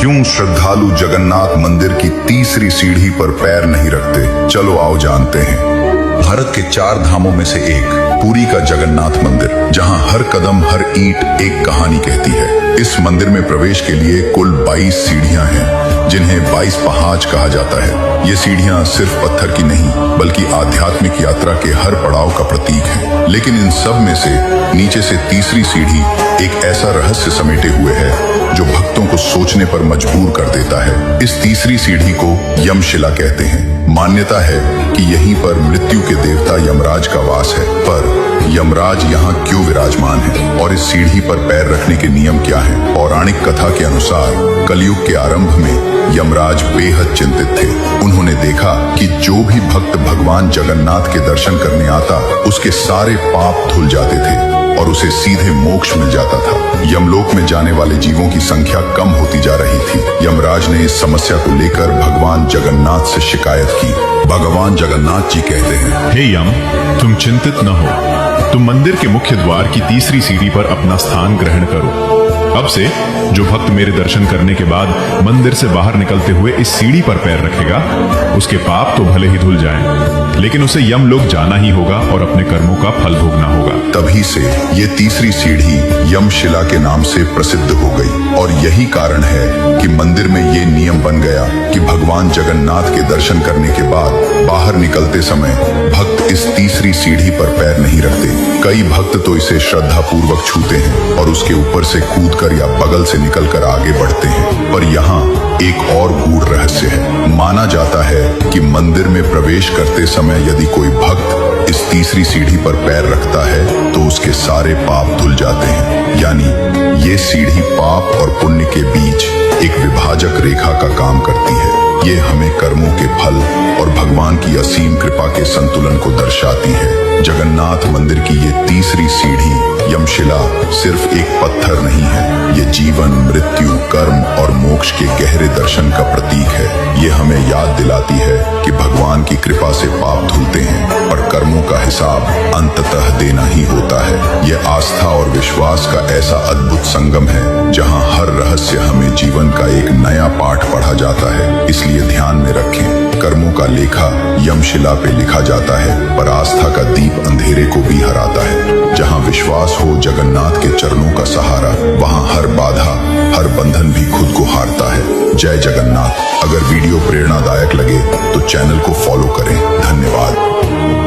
क्यों श्रद्धालु जगन्नाथ मंदिर की तीसरी सीढ़ी पर पैर नहीं रखते? चलो आओ जानते हैं। भारत के 4 धामों में से एक पुरी का जगन्नाथ मंदिर, जहां हर कदम हर ईंट एक कहानी कहती है। इस मंदिर में प्रवेश के लिए कुल 22 सीढ़ियां हैं, जिन्हें 22 पहाड़ कहा जाता है। ये सीढ़ियां सिर्फ पत्थर की नहीं, बल्कि आध्यात्मिक यात्रा के हर पड़ाव का प्रतीक है। लेकिन इन सब में से नीचे से तीसरी सीढ़ी एक ऐसा रहस्य समेटे हुए है जो भक्तों को सोचने पर मजबूर कर देता है। इस तीसरी सीढ़ी को यमशिला कहते हैं। मान्यता है कि यहीं पर मृत्यु के देवता यमराज का वास है। पर यमराज यहाँ क्यों विराजमान है और इस सीढ़ी पर पैर रखने के नियम क्या हैं? पौराणिक कथा के अनुसार कलयुग के आरंभ में यमराज बेहद चिंतित थे। उन्होंने देखा कि जो भी भक्त भगवान जगन्नाथ के दर्शन करने आता, उसके सारे पाप धुल जाते थे और उसे सीधे मोक्ष मिल जाता था। यमलोक में जाने वाले जीवों की संख्या कम होती जा रही थी। यमराज ने इस समस्या को लेकर भगवान जगन्नाथ से शिकायत की। भगवान जगन्नाथ जी कहते हैं, हे यम, तुम चिंतित न हो। तुम मंदिर के मुख्य द्वार की तीसरी सीढ़ी पर अपना स्थान ग्रहण करो। अब से जो भक्त मेरे दर्शन करने के बाद मंदिर से बाहर निकलते हुए इस सीढ़ी पर पैर रखेगा, उसके पाप तो भले ही धुल जाएं, लेकिन उसे यमलोक जाना ही होगा और अपने कर्मों का फल भोगना होगा। तभी से ये तीसरी सीढ़ी यमशिला के नाम से प्रसिद्ध हो गई। और यही कारण है कि मंदिर में ये नियम बन गया कि भगवान जगन्नाथ के दर्शन करने के बाद बाहर निकलते समय भक्त इस तीसरी सीढ़ी पर पैर नहीं रखते। कई भक्त तो इसे श्रद्धा पूर्वक छूते हैं और उसके ऊपर से कूदकर या बगल से निकलकर आगे बढ़ते हैं। पर यहाँ एक और गूढ़ रहस्य है। माना जाता है कि मंदिर में प्रवेश करते समय यदि कोई भक्त इस तीसरी सीढ़ी पर पैर रखता है तो उसके सारे पाप धुल जाते हैं। यानी ये सीढ़ी पाप और पुण्य के बीच एक विभाजक रेखा का काम करती है। ये हमें कर्मों के फल और भगवान की असीम कृपा के संतुलन को दर्शाती है। जगन्नाथ मंदिर की ये तीसरी सीढ़ी यमशिला सिर्फ एक पत्थर नहीं है। ये जीवन, मृत्यु, कर्म और मोक्ष के गहरे दर्शन का प्रतीक है। ये हमें याद दिलाती है कि भगवान की कृपा से पाप धुलते हैं, पर कर्मों का हिसाब अंततः देना ही होता है। ये आस्था और विश्वास का ऐसा अद्भुत संगम है जहाँ हर रहस्य हमें जीवन का एक नया पाठ पढ़ा जाता है। इसलिए ध्यान में रखें, कर्मों का लेखा यमशिला पे लिखा जाता है, पर आस्था का दीप अंधेरे को भी हराता है। जहाँ विश्वास हो जगन्नाथ के चरणों का सहारा, वहाँ हर बाधा, हर बंधन भी खुद को हारता है। जय जगन्नाथ। अगर वीडियो प्रेरणादायक लगे तो चैनल को फॉलो करें। धन्यवाद।